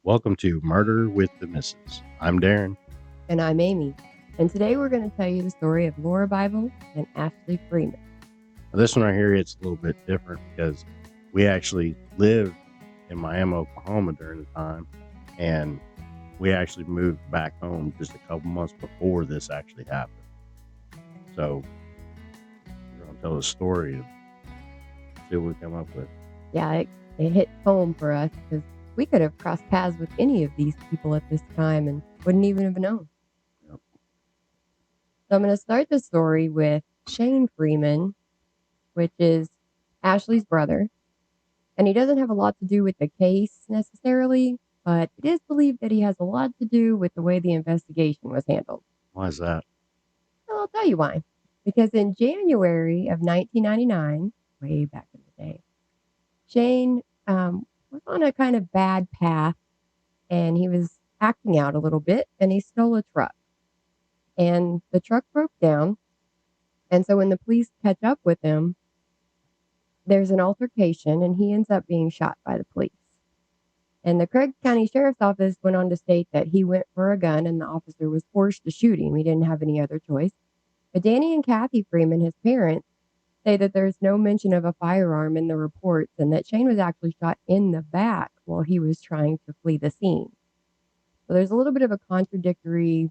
Welcome to Murder with the Misses. I'm Darren. And I'm Amy. And today we're going to tell you the story of Laura Bible and Ashley Freeman. Now, this one right here, it's a little bit different because we actually lived in Miami, Oklahoma during the time, and we actually moved back home just a couple months before this actually happened. So we're going to tell the story and see what we come up with. Yeah, it hit home for us because we could have crossed paths with any of these people at this time and wouldn't even have known. Yep. So I'm going to start the story with Shane Freeman, which is Ashley's brother. And he doesn't have a lot to do with the case necessarily, but it is believed that he has a lot to do with the way the investigation was handled. Why is that? Well, I'll tell you why. Because in January of 1999, way back in the day, Shane was on a kind of bad path and he was acting out a little bit and he stole a truck. And the truck broke down. And so when the police catch up with him, there's an altercation and he ends up being shot by the police. And the Craig County Sheriff's Office went on to state that he went for a gun and the officer was forced to shoot him. He didn't have any other choice. But Danny and Kathy Freeman, his parents, say that there's no mention of a firearm in the reports and that Shane was actually shot in the back while he was trying to flee the scene. So there's a little bit of a contradictory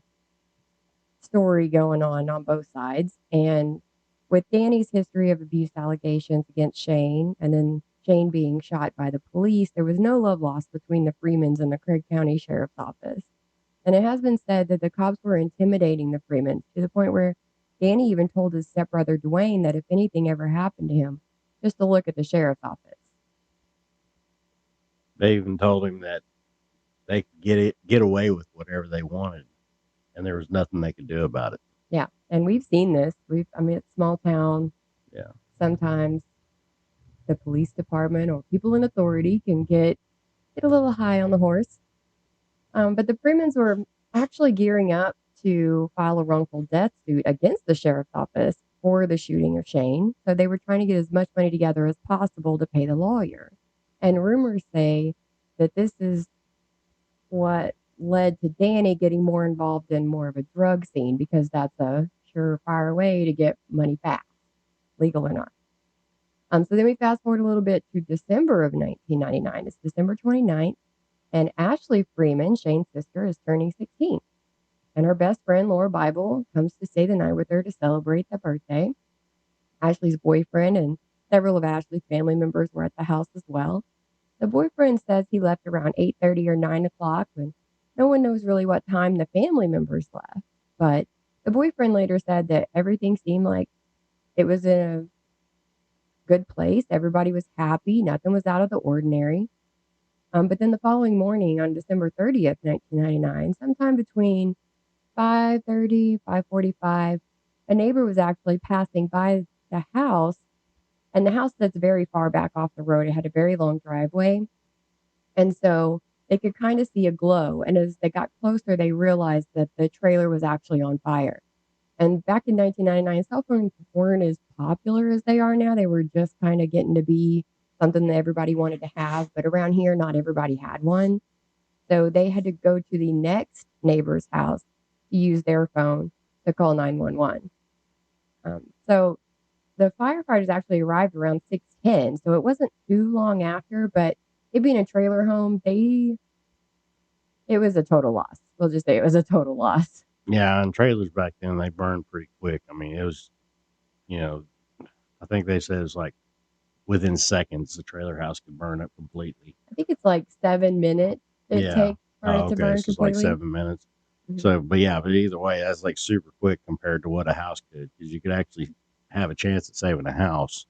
story going on both sides. And with Danny's history of abuse allegations against Shane and then Shane being shot by the police, there was no love lost between the Freemans and the Craig County Sheriff's Office. And it has been said that the cops were intimidating the Freemans to the point where Danny even told his stepbrother Dwayne that if anything ever happened to him, just to look at the sheriff's office. They even told him that they could get away with whatever they wanted, and there was nothing they could do about it. Yeah, and we've seen this. It's small town. Yeah. Sometimes the police department or people in authority can get a little high on the horse. But the Freemans were actually gearing up to file a wrongful death suit against the sheriff's office for the shooting of Shane. So they were trying to get as much money together as possible to pay the lawyer. And rumors say that this is what led to Danny getting more involved in more of a drug scene because that's a surefire way to get money fast, legal or not. So then we fast forward a little bit to December of 1999. It's December 29th. And Ashley Freeman, Shane's sister, is turning 16. And her best friend, Laura Bible, comes to stay the night with her to celebrate the birthday. Ashley's boyfriend and several of Ashley's family members were at the house as well. The boyfriend says he left around 8:30 or 9 o'clock, and no one knows really what time the family members left. But the boyfriend later said that everything seemed like it was in a good place. Everybody was happy. Nothing was out of the ordinary. But then the following morning on December 30th, 1999, sometime between 5:30, 5:45, a neighbor was actually passing by the house, and the house that's very far back off the road. It had a very long driveway. And so they could kind of see a glow. And as they got closer, they realized that the trailer was actually on fire. And back in 1999, cell phones weren't as popular as they are now. They were just kind of getting to be something that everybody wanted to have. But around here, not everybody had one. So they had to go to the next neighbor's house to use their phone to call 911. So the firefighters actually arrived around 6:10. So it wasn't too long after, but it being a trailer home, it was a total loss. We'll just say it was a total loss. Yeah, and trailers back then, they burned pretty quick. I mean, it was, I think they said it's like within seconds, the trailer house could burn up completely. I think it's like 7 minutes it takes for it to burn So it's like completely. 7 minutes. Mm-hmm. So, but either way, that's like super quick compared to what a house could, because you could actually have a chance at saving a house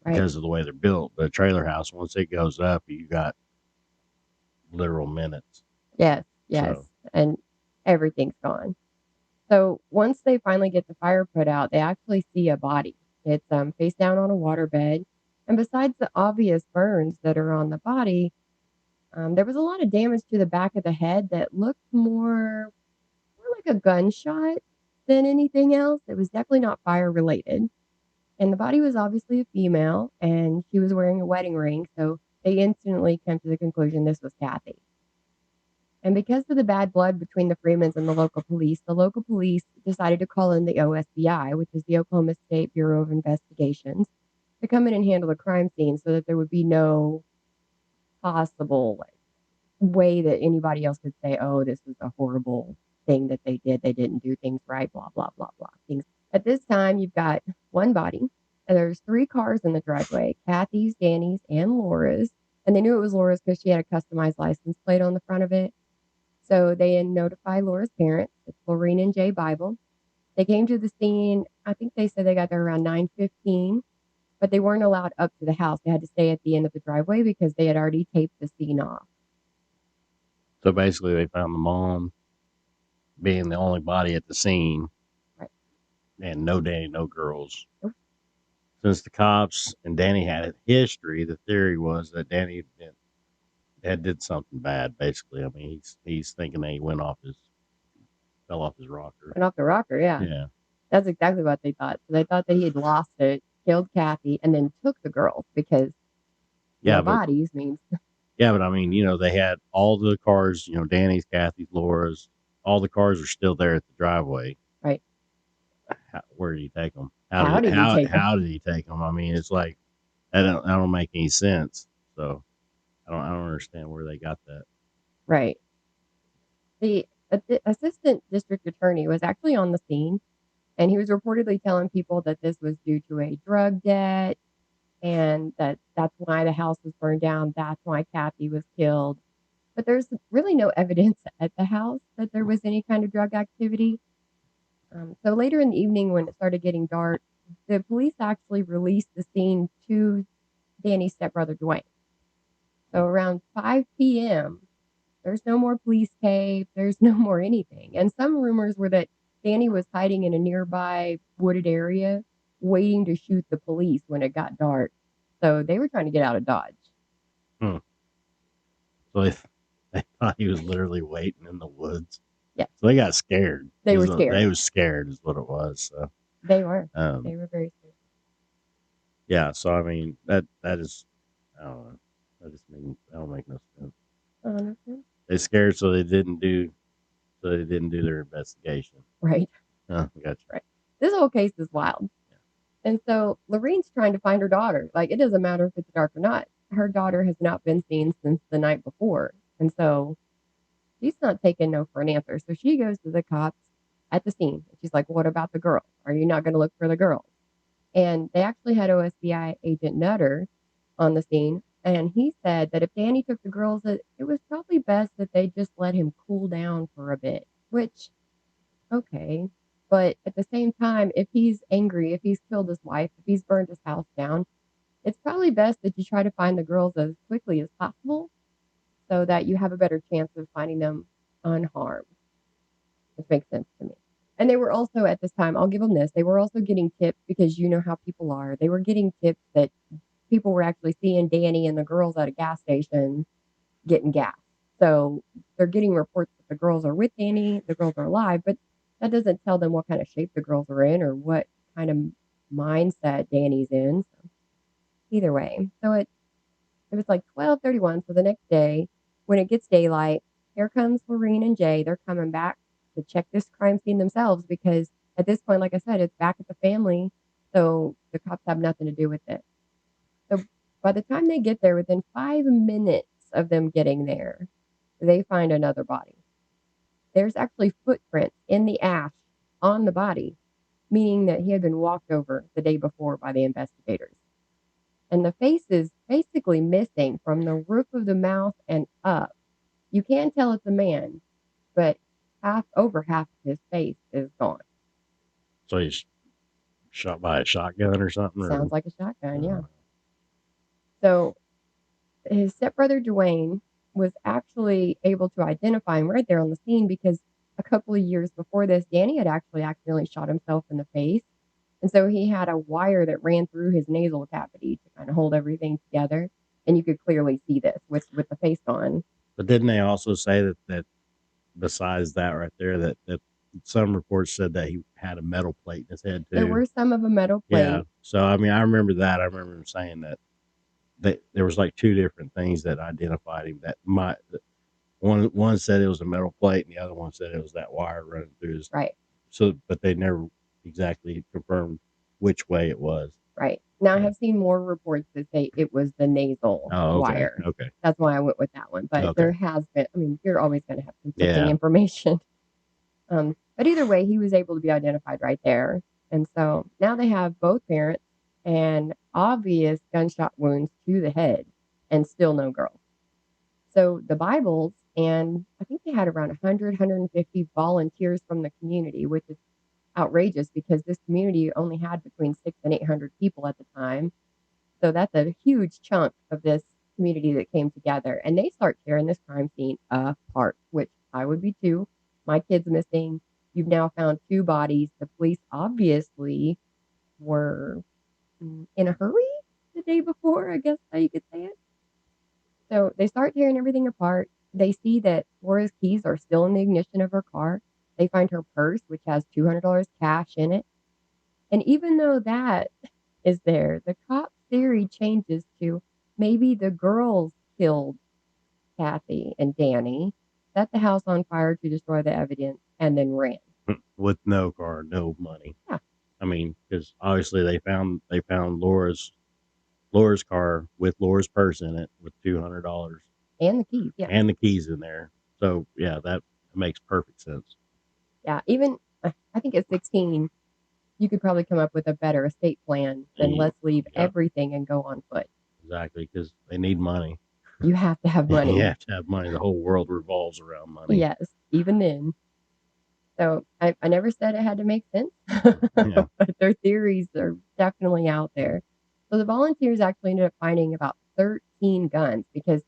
because of the way they're built. But a trailer house, once it goes up, you got literal minutes. Yes. And everything's gone. So once they finally get the fire put out, they actually see a body. It's face down on a waterbed. And besides the obvious burns that are on the body, there was a lot of damage to the back of the head that looked more like a gunshot than anything else. It was definitely not fire related. And the body was obviously a female and she was wearing a wedding ring. So they instantly came to the conclusion this was Kathy. And because of the bad blood between the Freemans and the local police decided to call in the OSBI, which is the Oklahoma State Bureau of Investigations, to come in and handle the crime scene so that there would be no possible way that anybody else could say, oh, this was a horrible thing that they did. They didn't do things right, blah, blah, blah, blah. Things. At this time, you've got one body, and there's 3 cars in the driveway, Kathy's, Danny's, and Laura's. And they knew it was Laura's because she had a customized license plate on the front of it. So they notify Laura's parents. It's Lorene and Jay Bible. They came to the scene. I think they said they got there around 9:15, but they weren't allowed up to the house. They had to stay at the end of the driveway because they had already taped the scene off. So basically, they found the mom being the only body at the scene, right, and no Danny, no girls. Nope. Since the cops and Danny had a history, the theory was that Danny did something bad. Basically, I mean, he's thinking that he fell off his rocker. Went off the rocker, yeah. Yeah. That's exactly what they thought. So they thought that he had lost it, killed Kathy, and then took the girls because bodies means. Yeah, but I mean, they had all the cars, Danny's, Kathy's, Laura's, all the cars are still there at the driveway. Right. Where did he take them? How did he take them? I mean, it's like, that don't make any sense. So I don't understand where they got that. Right. The assistant district attorney was actually on the scene, and he was reportedly telling people that this was due to a drug debt and that's why the house was burned down. That's why Kathy was killed. But there's really no evidence at the house that there was any kind of drug activity. So later in the evening, when it started getting dark, the police actually released the scene to Danny's stepbrother, Dwayne. So around 5 p.m., there's no more police tape. There's no more anything. And some rumors were that Danny was hiding in a nearby wooded area, waiting to shoot the police when it got dark. So they were trying to get out of Dodge. So they thought he was literally waiting in the woods. Yeah. So they got scared. They were scared. They were scared is what it was. So they were. They were very scared. Yeah. So I mean that is, I don't know. That don't make no sense. They scared so they didn't do their investigation. Right. Gotcha. Right. This whole case is wild. Yeah. And so Lorene's trying to find her daughter. Like, it doesn't matter if it's dark or not. Her daughter has not been seen since the night before. And so she's not taking no for an answer. So she goes to the cops at the scene. She's like, what about the girls? Are you not going to look for the girls? And they actually had OSBI agent Nutter on the scene. And he said that if Danny took the girls, it was probably best that they just let him cool down for a bit, which, okay. But at the same time, if he's angry, if he's killed his wife, if he's burned his house down, it's probably best that you try to find the girls as quickly as possible so that you have a better chance of finding them unharmed, which makes sense to me. And they were also, at this time, I'll give them this, they were also getting tips, because you know how people are. They were getting tips that people were actually seeing Danny and the girls at a gas station getting gas. So they're getting reports that the girls are with Danny, the girls are alive, but that doesn't tell them what kind of shape the girls are in or what kind of mindset Danny's in. So either way. So it was like 12:31. So the next day, when it gets daylight, here comes Lorene and Jay. They're coming back to check this crime scene themselves, because at this point, like I said, it's back at the family. So the cops have nothing to do with it. So by the time they get there, within 5 minutes of them getting there, they find another body. There's actually footprints in the ash on the body, meaning that he had been walked over the day before by the investigators. And the face is basically missing from the roof of the mouth and up. You can tell it's a man, but over half of his face is gone. So he's shot by a shotgun or something? Sounds like a shotgun, yeah. So his stepbrother Dwayne was actually able to identify him right there on the scene, because a couple of years before this, Danny had actually accidentally shot himself in the face. And so he had a wire that ran through his nasal cavity to kind of hold everything together. And you could clearly see this with the face gone. But didn't they also say that besides that right there, that some reports said that he had a metal plate in his head too? There were some of a metal plate. Yeah. So, I mean, I remember that. I remember him saying that there was like 2 different things that identified him that One said it was a metal plate, and the other one said it was that wire running through his. Right. So, but they never exactly confirmed which way it was. Right. Now, I Yeah. have seen more reports that say it was the nasal Oh, okay. wire. Okay. That's why I went with that one. But there Okay. has been, I mean, you're always going to have conflicting Yeah. information. But either way, he was able to be identified right there. And so now they have both parents and obvious gunshot wounds to the head and still no girl. So the Bibles, and I think they had around 100, 150 volunteers from the community, which is outrageous because this community only had between 6 and 800 people at the time. So that's a huge chunk of this community that came together, and they start tearing this crime scene apart, which I would be too. My kid's missing. You've now found two bodies. The police obviously were in a hurry the day before, I guess how you could say it. So they start tearing everything apart. They see that Laura's keys are still in the ignition of her car. They find her purse, which has $200 cash in it. And even though that is there, the cop theory changes to maybe the girls killed Kathy and Danny, set the house on fire to destroy the evidence, and then ran. With no car, no money. Yeah. I mean, because obviously they found Laura's car with Laura's purse in it with $200 And the keys, yeah. and the keys in there. So yeah, that makes perfect sense. Yeah. Even I think at 16, you could probably come up with a better estate plan than let's leave everything and go on foot. Exactly, because they need money. You have to have money. You have to have money. The whole world revolves around money. Yes, even then. So I never said it had to make sense, Yeah. but their theories are definitely out there. So the volunteers actually ended up finding about 13 guns because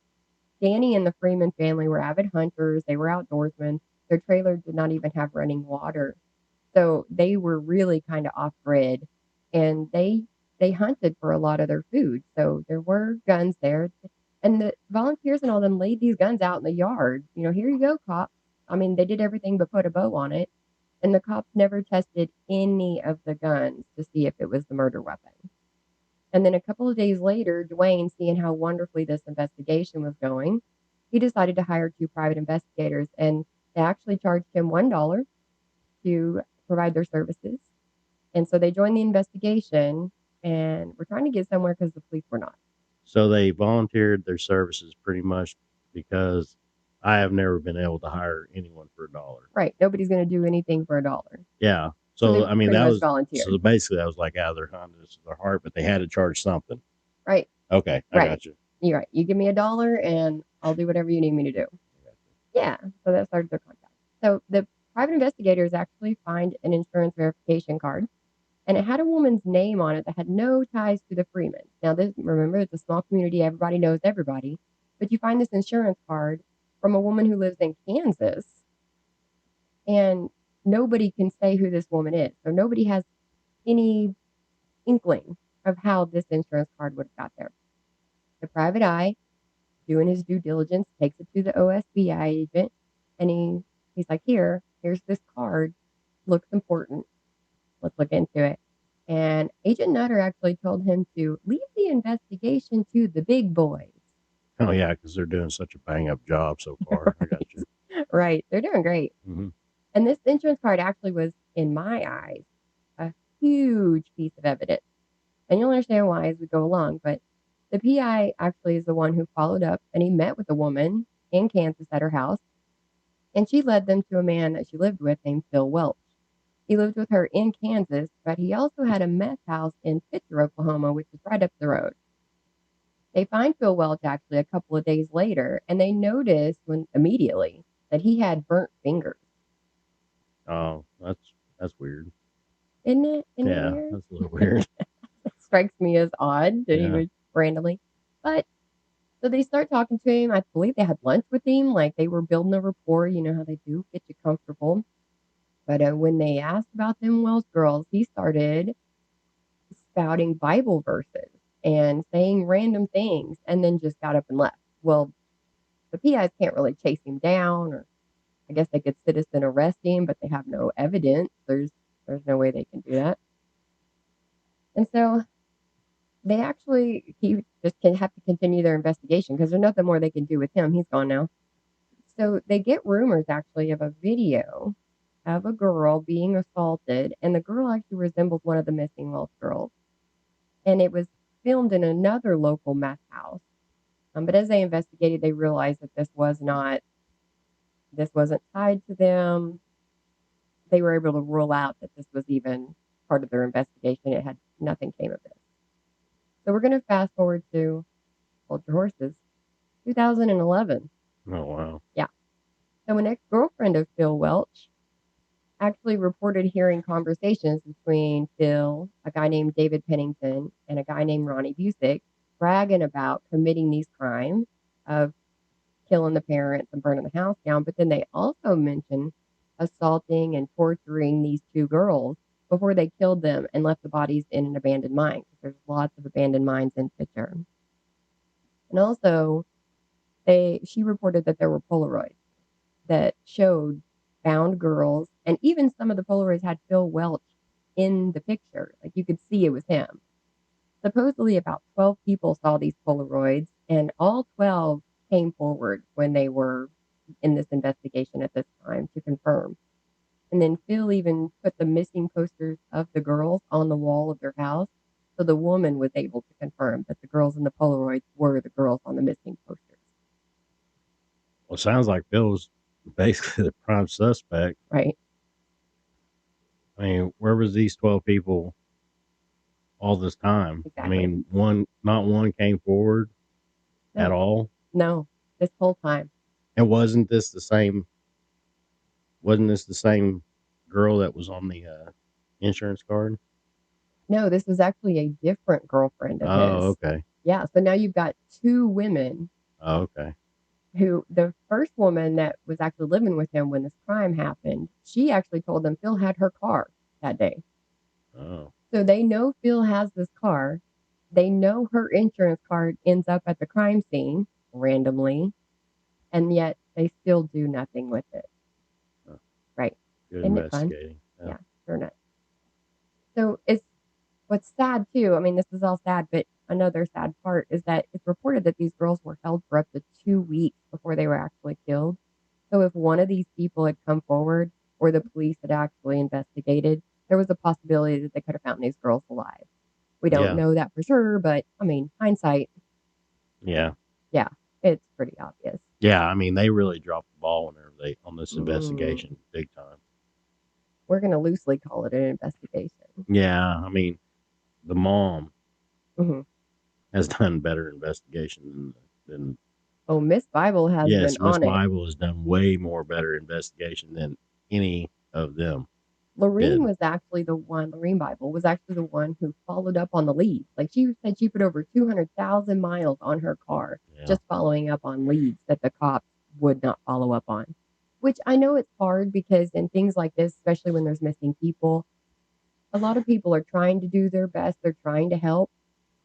Danny and the Freeman family were avid hunters. They were outdoorsmen. Their trailer did not even have running water. So they were really kind of off grid, and they hunted for a lot of their food. So there were guns there. And the volunteers and all them laid these guns out in the yard. You know, here you go, cops. I mean, they did everything but put a bow on it. And the cops never tested any of the guns to see if it was the murder weapon. And then a couple of days later, Dwayne, seeing how wonderfully this investigation was going, he decided to hire two private investigators, and they actually charged him $1 to provide their services. And so they joined the investigation, and we're trying to get somewhere because the police were not. So they volunteered their services pretty much because I have never been able to hire anyone for $1. Right. Nobody's going to do anything for $1. Yeah. So So they I mean pretty that much was volunteered. so basically that was like out of their kindness of their heart, but they had to charge something. Right. Okay, I Right. got you. You're right. You give me $1 and I'll do whatever you need me to do. Yeah. So that started their contract. So the private investigators actually find an insurance verification card, and it had a woman's name on it that had no ties to the Freemans. Now, this, remember, it's a small community. Everybody knows everybody. But you find this insurance card from a woman who lives in Kansas, and nobody can say who this woman is. So nobody has any inkling of how this insurance card would have got there. The private eye, doing his due diligence, takes it to the OSBI agent, and he's like, here's this card. Looks important. Let's look into it. And Agent Nutter actually told him to leave the investigation to the big boys. Oh yeah, because they're doing such a bang up job so far. I got you. Right. They're doing great. Mm-hmm. And this insurance card actually was, in my eyes, a huge piece of evidence. And you'll understand why as we go along. But the PI actually is the one who followed up, and he met with a woman in Kansas at her house. And she led them to a man that she lived with named Phil Welch. He lived with her in Kansas, but he also had a meth house in Pitcher, Oklahoma, which is right up the road. They find Phil Welch actually a couple of days later, and they notice immediately that he had burnt fingers. Oh, that's weird. Isn't it? Yeah, Weird? that's a little weird. It strikes me as odd that he would randomly. But so they start talking to him. I believe they had lunch with him, like they were building a rapport. You know how they do, get you comfortable. But when they asked about them Welsh girls, he started spouting Bible verses and saying random things, and then just got up and left. Well, the PIs can't really chase him down, or I guess they could citizen arrest him, but they have no evidence. There's no way they can do that. And so he just can have to continue their investigation because there's nothing more they can do with him. He's gone now. So they get rumors actually of a video of a girl being assaulted, and the girl actually resembles one of the missing Welch girls. And it was filmed in another local meth house. But as they investigated, they realized that this wasn't tied to them. They were able to rule out that this was even part of their investigation. Nothing came of this. So we're going to fast forward to, hold your horses, 2011. Oh, wow. Yeah. So an ex-girlfriend of Phil Welch actually reported hearing conversations between Phil, a guy named David Pennington, and a guy named Ronnie Busick, bragging about committing these crimes of killing the parents and burning the house down. But then they also mentioned assaulting and torturing these two girls before they killed them and left the bodies in an abandoned mine. There's lots of abandoned mines in Pitcher. And also, she reported that there were Polaroids that showed found girls, and even some of the Polaroids had Phil Welch in the picture. Like you could see it was him. Supposedly, about 12 people saw these Polaroids, and all 12 came forward when they were in this investigation at this time to confirm. And then Phil even put the missing posters of the girls on the wall of their house. So the woman was able to confirm that the girls in the Polaroids were the girls on the missing posters. Well, it sounds like Phil was basically the prime suspect. Right. I mean, where was these 12 people all this time? Exactly. I mean, not one came forward at all. No, this whole time. And wasn't this the same girl that was on the insurance card? No, this was actually a different girlfriend of his. Oh, okay. Yeah. So now you've got two women. Oh, okay. Who, the first woman that was actually living with him when this crime happened, she actually told them Phil had her car that day. Oh. So they know Phil has this car. They know her insurance card ends up at the crime scene randomly, and yet they still do nothing with it. Oh. Right. Good Isn't investigating. it fun? Yeah, sure enough. So what's sad too, I mean, this is all sad, but another sad part is that it's reported that these girls were held for up to 2 weeks before they were actually killed. So if one of these people had come forward or the police had actually investigated, there was a possibility that they could have found these girls alive. We don't know that for sure, but I mean, hindsight. Yeah. Yeah, it's pretty obvious. Yeah, I mean, they really dropped the ball whenever on this investigation, big time. We're going to loosely call it an investigation. Yeah, I mean, the mom has done better investigation than Oh, Miss Bible has been Miss on it. Bible has done way more better investigation than any of them. Lorene Bible was actually the one who followed up on the leads. Like she said she put over 200,000 miles on her car just following up on leads that the cops would not follow up on. Which I know it's hard because in things like this, especially when there's missing people, a lot of people are trying to do their best. They're trying to help,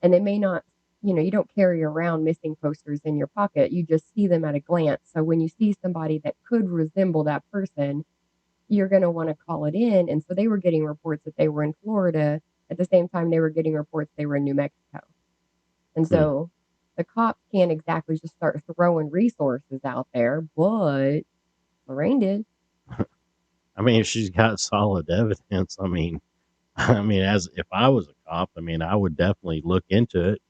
and they may not, you don't carry around missing posters in your pocket. You just see them at a glance. So when you see somebody that could resemble that person, you're going to want to call it in. And so they were getting reports that they were in Florida. At the same time, they were getting reports they were in New Mexico. And so the cops can't exactly just start throwing resources out there, but Lorraine did. I mean, if she's got solid evidence, I mean, as if I was a cop, I mean, I would definitely look into it.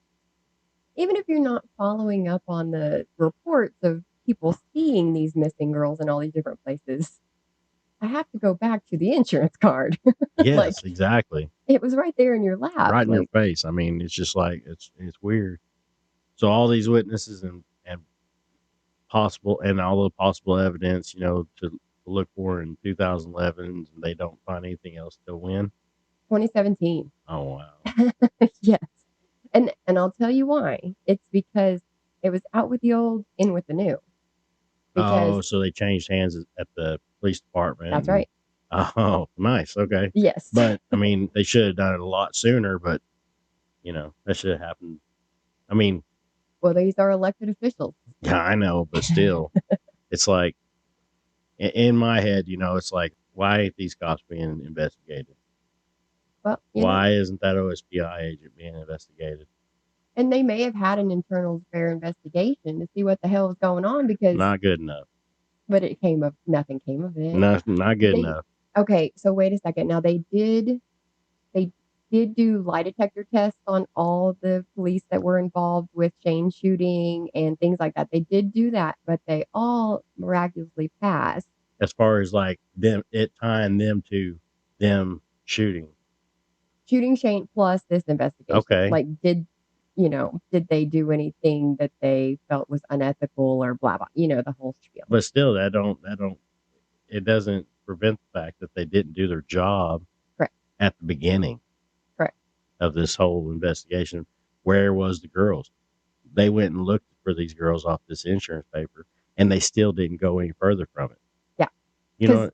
Even if you're not following up on the reports of people seeing these missing girls in all these different places, I have to go back to the insurance card. Yes, exactly. It was right there in your lap. Right in your face. I mean, it's just like, it's weird. So all these witnesses and all the possible evidence, to look for in 2011, and they don't find anything else till when? 2017. Oh, wow. Yes. And I'll tell you why. It's because it was out with the old, in with the new. So they changed hands at the police department. That's right. Oh, nice. Okay. Yes. But I mean, they should have done it a lot sooner, but that should have happened. I mean, well, these are elected officials. Yeah, I know, but still, it's like, in my head, it's like, why ain't these cops being investigated? Well, why isn't that OSPI agent being investigated? And they may have had an internal affair investigation to see what the hell is going on, because not good enough. But nothing came of it. Not good enough. Okay, so wait a second. Now they did do lie detector tests on all the police that were involved with Shane shooting and things like that. They did do that, but they all miraculously passed. As far as like it tying them to them shooting Shane plus this investigation. Okay. Like, did they do anything that they felt was unethical or blah blah? The whole spiel. But still, it doesn't prevent the fact that they didn't do their job. Correct. At the beginning. Correct. Of this whole investigation. Where was the girls? They went and looked for these girls off this insurance paper, and they still didn't go any further from it. Yeah.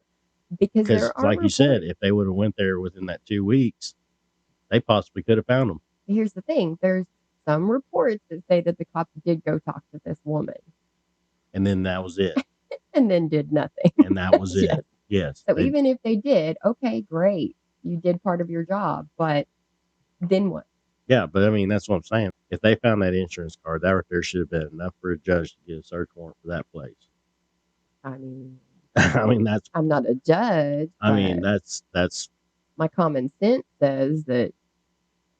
Because there are like you said, if they would have went there within that 2 weeks, they possibly could have found them. Here's the thing. There's some reports that say that the cops did go talk to this woman. And then that was it. And then did nothing. And that was it. Yes. So even if they did, okay, great. You did part of your job, but then what? Yeah, but I mean, that's what I'm saying. If they found that insurance card, that right there should have been enough for a judge to get a search warrant for that place. I mean, that's. I'm not a judge. I mean, that's. My common sense says that.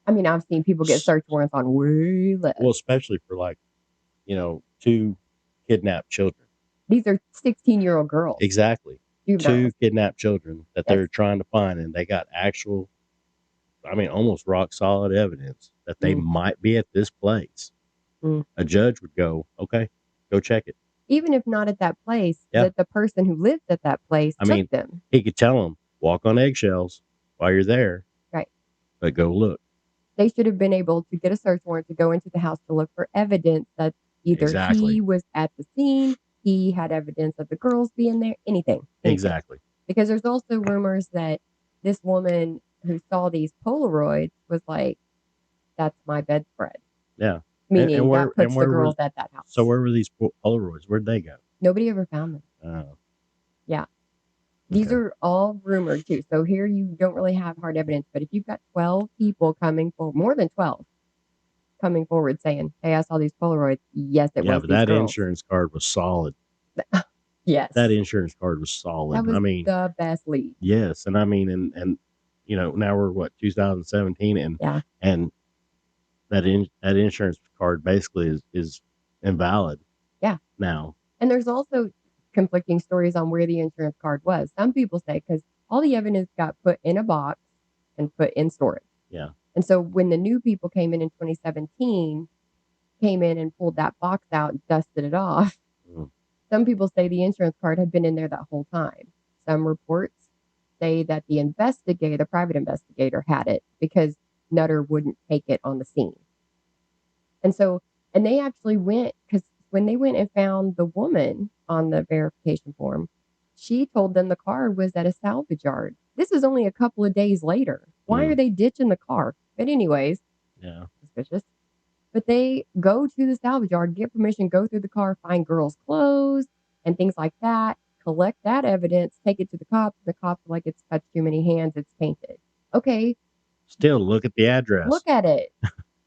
I mean, I've seen people get search warrants on way less. Well, especially for 2 kidnapped children. These are 16-year-old girls. Exactly. 2 kidnapped children that they're trying to find, and they got actual, almost rock solid evidence that they might be at this place. A judge would go, okay, go check it. Even if not at that place, that the person who lives at that place took them. He could tell them, walk on eggshells while you're there. Right. But go look. They should have been able to get a search warrant to go into the house to look for evidence that either he was at the scene, he had evidence of the girls being there, anything. Exactly. Because there's also rumors that this woman who saw these Polaroids was like, that's my bedspread. Yeah. Meaning that puts the girls at that house. So where were these Polaroids? Where'd they go? Nobody ever found them. Oh. Yeah. These are all rumored too. So here you don't really have hard evidence, but if you've got 12 people coming forward, more than 12 coming forward saying, hey, I saw these Polaroids. Yes, it was. Yeah, but that insurance card was solid. Yes. That insurance card was solid. That was the best lead. Yes. And and now we're 2017 and that insurance card basically is invalid. Yeah. Now. And there's also conflicting stories on where the insurance card was. Some people say because all the evidence got put in a box and put in storage. Yeah. And so when the new people came in 2017, came in and pulled that box out and dusted it off. Some people say the insurance card had been in there that whole time. Some reports say that the private investigator had it because Nutter wouldn't take it on the scene. And they actually went, because when they went and found the woman on the verification form, she told them the car was at a salvage yard. This is only a couple of days later. Why are they ditching the car? But anyways, suspicious. But they go to the salvage yard, get permission, go through the car, find girls' clothes and things like that, collect that evidence, take it to the cops. The cops are like, it's touched too many hands, it's tainted. Okay. Still look at the address. Look at it.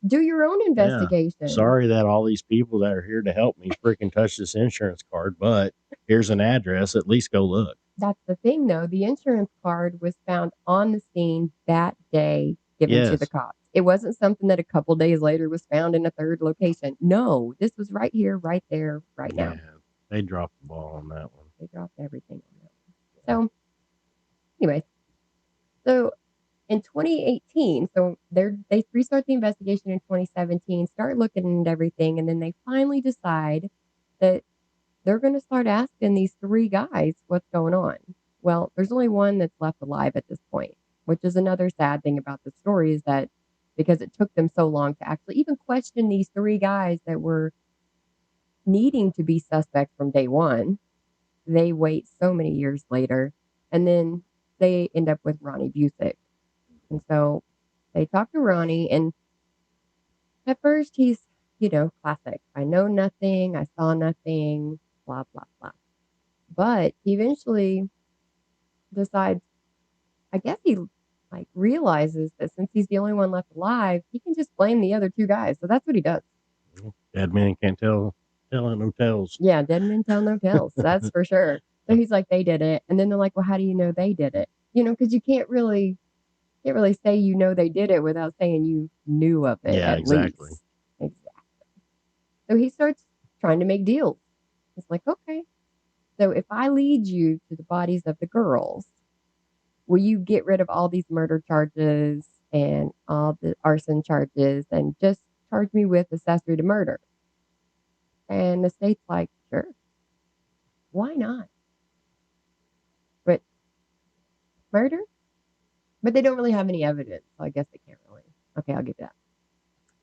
Do your own investigation. Yeah. Sorry that all these people that are here to help me freaking touch this insurance card, but here's an address. At least go look. That's the thing, though. The insurance card was found on the scene that day, given to the cops. It wasn't something that a couple days later was found in a third location. No, this was right here, right there, right now. They dropped the ball on that one. They dropped everything on that one. So, anyways, in 2018, so they restart the investigation in 2017, start looking at everything, and then they finally decide that they're going to start asking these 3 guys what's going on. Well, there's only one that's left alive at this point, which is another sad thing about the story is that because it took them so long to actually even question these 3 guys that were needing to be suspects from day one, they wait so many years later, and then they end up with Ronnie Busick. And so they talk to Ronnie, and at first he's, classic. I know nothing. I saw nothing, blah, blah, blah. But he eventually decides, I guess he realizes that since he's the only one left alive, he can just blame the other 2 guys. So that's what he does. Dead man can't tell Telling no tales. Yeah, dead men tell no tales. That's for sure. So he's like, they did it. And then they're like, well, how do you know they did it? Because you can't really say they did it without saying you knew of it Yeah, at exactly. least. Exactly. So he starts trying to make deals. It's like, okay, so if I lead you to the bodies of the girls, will you get rid of all these murder charges and all the arson charges and just charge me with accessory to murder? And the state's like, sure, why not? But murder? But they don't really have any evidence, so I guess they can't really. Okay, I'll give you that.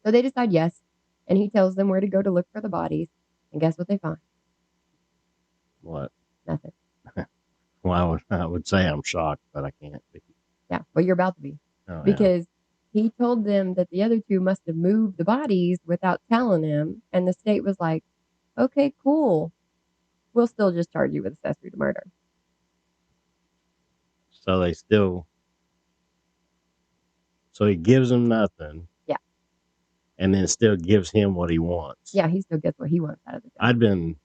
So they decide yes, and he tells them where to go to look for the bodies, and guess what they find? What? Nothing. Well, I would say I'm shocked, but I can't be. Yeah, well, you're about to be. Oh, because he told them that the other two must have moved the bodies without telling him, and the state was like, okay, cool. We'll still just charge you with accessory to murder. So they still. So he gives him nothing. Yeah. And then still gives him what he wants. Yeah, he still gets what he wants out of the job.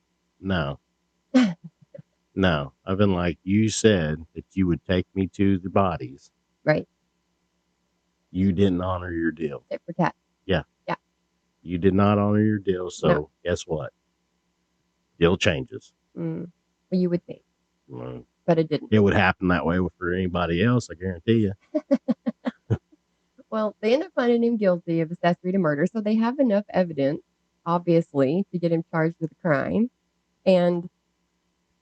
No. I've been like, you said that you would take me to the bodies. Right. You didn't honor your deal. Tit for tat. Yeah. Yeah. You did not honor your deal. So No. Guess what? Deal changes. Well, you would think. Mm. But it didn't. It would happen that way for anybody else, I guarantee you. Well, they end up finding him guilty of accessory to murder, so they have enough evidence, obviously, to get him charged with a crime. And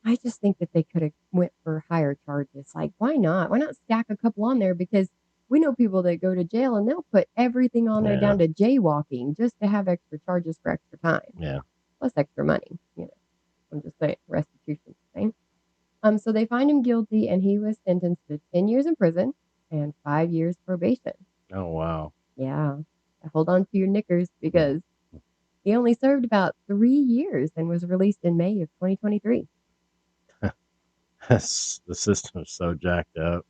I just think that they could have went for higher charges. Like, why not? Why not stack a couple on there? Because we know people that go to jail and they'll put everything on there down to jaywalking just to have extra charges for extra time. Yeah. Plus extra money. I'm just saying, restitution thing. So they find him guilty, and he was sentenced to 10 years in prison and 5 years probation. Oh, wow. Yeah. Hold on to your knickers, because he only served about 3 years and was released in May of 2023. The system is so jacked up.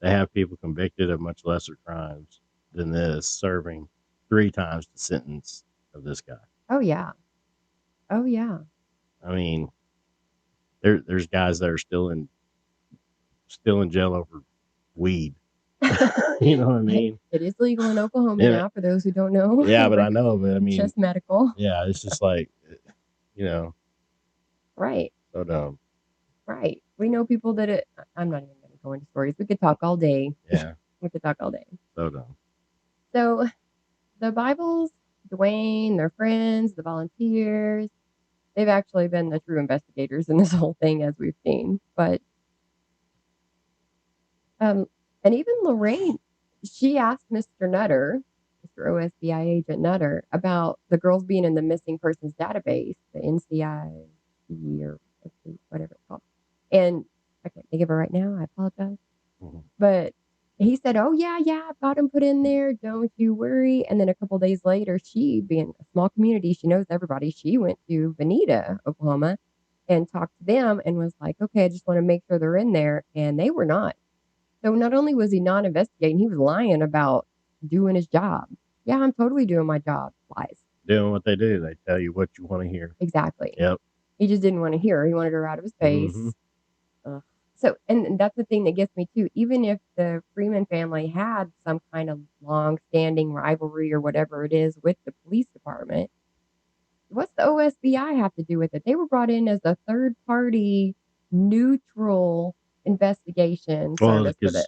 They have people convicted of much lesser crimes than this, serving 3 times the sentence of this guy. Oh, yeah. Oh, yeah. I mean, there's guys that are still in jail over weed. You know what I mean? It is legal in Oklahoma now, for those who don't know. Yeah, but I know, but I mean, just medical. Yeah, it's just like, Right. So dumb. Right. We know people that I'm not even going to go into stories. We could talk all day. Yeah. We could talk all day. So dumb. So the Bibles, Dwayne, their friends, the volunteers, they've actually been the true investigators in this whole thing, as we've seen. But, and even Lorraine, she asked Mr. Nutter, Mr. OSBI agent Nutter, about the girls being in the missing persons database, the NCIC or whatever it's called. And I can't think of it right now. I apologize. Mm-hmm. But he said, oh, yeah, I've got them put in there. Don't you worry. And then a couple of days later, she, being a small community, she knows everybody. She went to Veneta, Oklahoma, and talked to them and was like, okay, I just want to make sure they're in there. And they were not. So not only was he not investigating, he was lying about doing his job. Yeah, I'm totally doing my job. Lies. Doing what they do. They tell you what you want to hear. Exactly. Yep. He just didn't want to hear her. He wanted her out of his face. Mm-hmm. So, and that's the thing that gets me too. Even if the Freeman family had some kind of long-standing rivalry or whatever it is with the police department, what's the OSBI have to do with it? They were brought in as a third-party, neutral investigation service for this.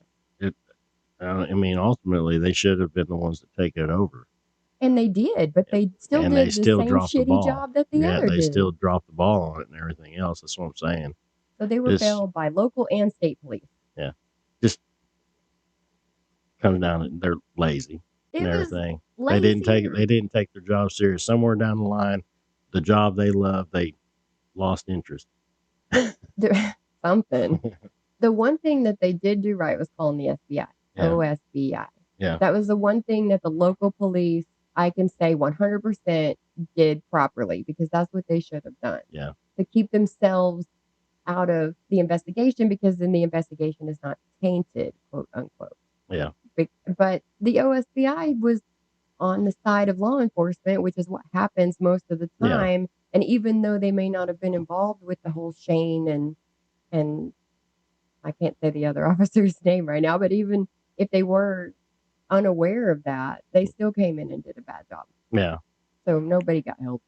Ultimately, they should have been the ones to take it over. And they did, but they still did the same shitty job that the other did. They still dropped the ball on it and everything else. That's what I'm saying. So they were failed by local and state police. Yeah. Just comes down to they're lazy and everything. They didn't take their job serious. Somewhere down the line, the job they love, they lost interest. Something. The one thing that they did do right was calling the FBI. Yeah. OSBI. Yeah. That was the one thing that the local police, I can say 100% did properly, because that's what they should have done. Yeah. To keep themselves out of the investigation, because then the investigation is not tainted, quote unquote. Yeah. But the OSBI was on the side of law enforcement, which is what happens most of the time And even though they may not have been involved with the whole Shane and I can't say the other officer's name right now, but even if they were unaware of that, they still came in and did a bad job. Yeah. So nobody got help.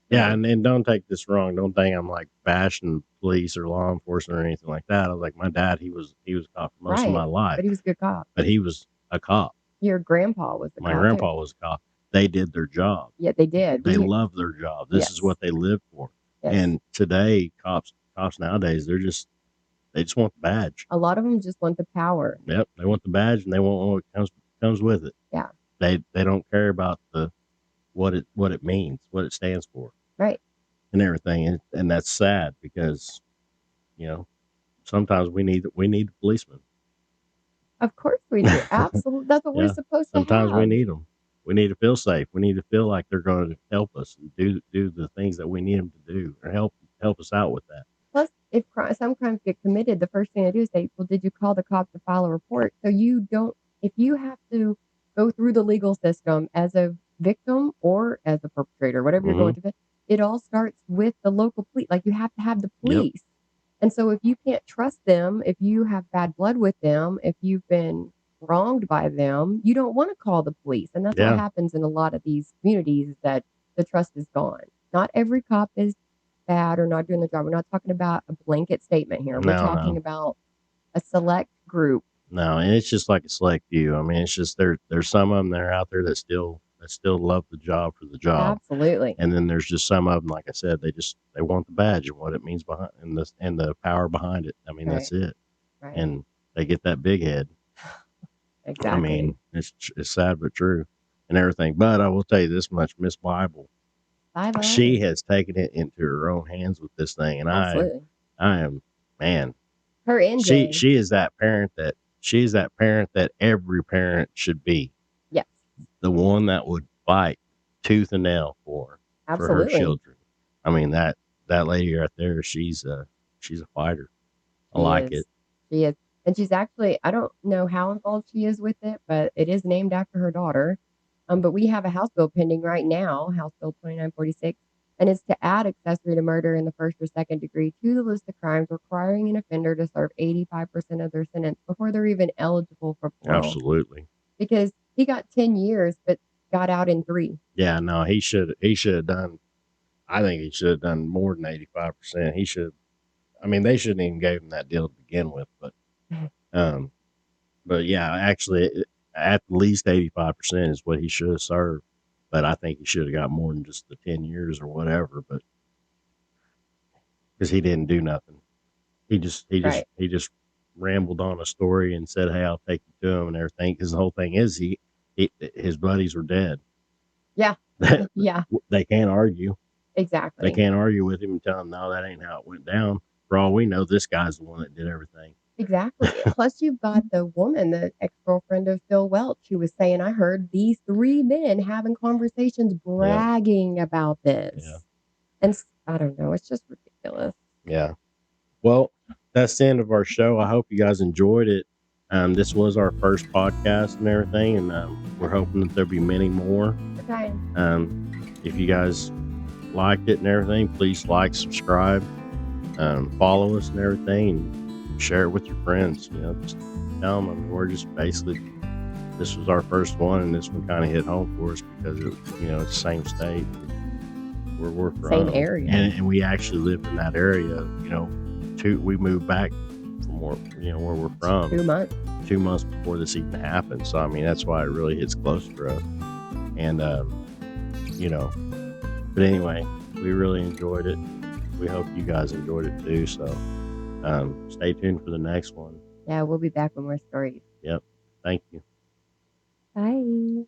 Yeah, and don't take this wrong. Don't think I'm like bashing police or law enforcement or anything like that. I was like, my dad, he was a cop for most of my life. But he was a good cop. But he was a cop. Your grandpa was a My cop. grandpa was a cop. They did their job. Yeah, they did. They loved their job. This is what they lived for. Yes. And today, cops nowadays, they just want the badge. A lot of them just want the power. Yep, they want the badge and they want what comes with it. Yeah. They don't care about what it means, what it stands for. Right. And everything. And that's sad because, sometimes we need a policeman. Of course we do. Absolutely. That's what we're supposed to have. Sometimes we need them. We need to feel safe. We need to feel like they're going to help us and do the things that we need them to do or help us out with that. Plus, if some crimes get committed, the first thing they do is say, well, did you call the cops to file a report? So if you have to go through the legal system as a victim or as a perpetrator, whatever you're going through, it all starts with the local police. Like you have to have the police. Yep. And so if you can't trust them, if you have bad blood with them, if you've been wronged by them, you don't want to call the police. And that's what happens in a lot of these communities, that the trust is gone. Not every cop is bad or not doing the job. We're not talking about a blanket statement here. We're talking about a select group. No, and it's just like a select few. I mean, it's just there's some of them that are out there that still love the job for the job. Absolutely. And then there's just some of them, like I said, they want the badge and what it means behind and the power behind it. I mean, that's it. Right. And they get that big head. Exactly. I mean, it's sad but true and everything. But I will tell you this much, Miss Bible, she has taken it into her own hands with this thing, and I am, man. Her engine. She is that parent that every parent should be. Yes. The one that would fight tooth and nail for her children. I mean, that lady right there, she's a fighter. I like it. She is. And she's actually, I don't know how involved she is with it, but it is named after her daughter. But we have a House bill pending right now, House Bill 2946, and it's to add accessory to murder in the first or second degree to the list of crimes requiring an offender to serve 85% of their sentence before they're even eligible for parole. Absolutely. Because he got 10 years, but got out in 3. Yeah, no, he should have done, I think he should have done more than 85%. He should, I mean, they shouldn't even gave him that deal to begin with, but yeah, actually, at least 85% is what he should have served. But I think he should have got more than just the 10 years or whatever. But because he didn't do nothing, he just rambled on a story and said, "Hey, I'll take you to him," and everything. Because the whole thing is, his buddies were dead. Yeah, yeah. They can't argue. Exactly. They can't argue with him and tell him, "No, that ain't how it went down." For all we know, this guy's the one that did everything. Exactly. Plus, you've got the woman, the ex-girlfriend of Phil Welch, who was saying, I heard these 3 men having conversations bragging about this. Yeah. And I don't know. It's just ridiculous. Yeah. Well, that's the end of our show. I hope you guys enjoyed it. This was our first podcast and everything, and we're hoping that there'll be many more. Okay. If you guys liked it and everything, please like, subscribe, follow us and everything, and share it with your friends. Just tell them. I mean, we're just basically, this was our first one, and this one kind of hit home for us because it's the same state where we're from, same area, and we actually lived in that area. We moved back from where we're from 2 months before this even happened. So I mean, that's why it really hits close for us. And but anyway, we really enjoyed it. We hope you guys enjoyed it too. So stay tuned for the next one. Yeah, we'll be back with more stories. Yep. Thank you. Bye.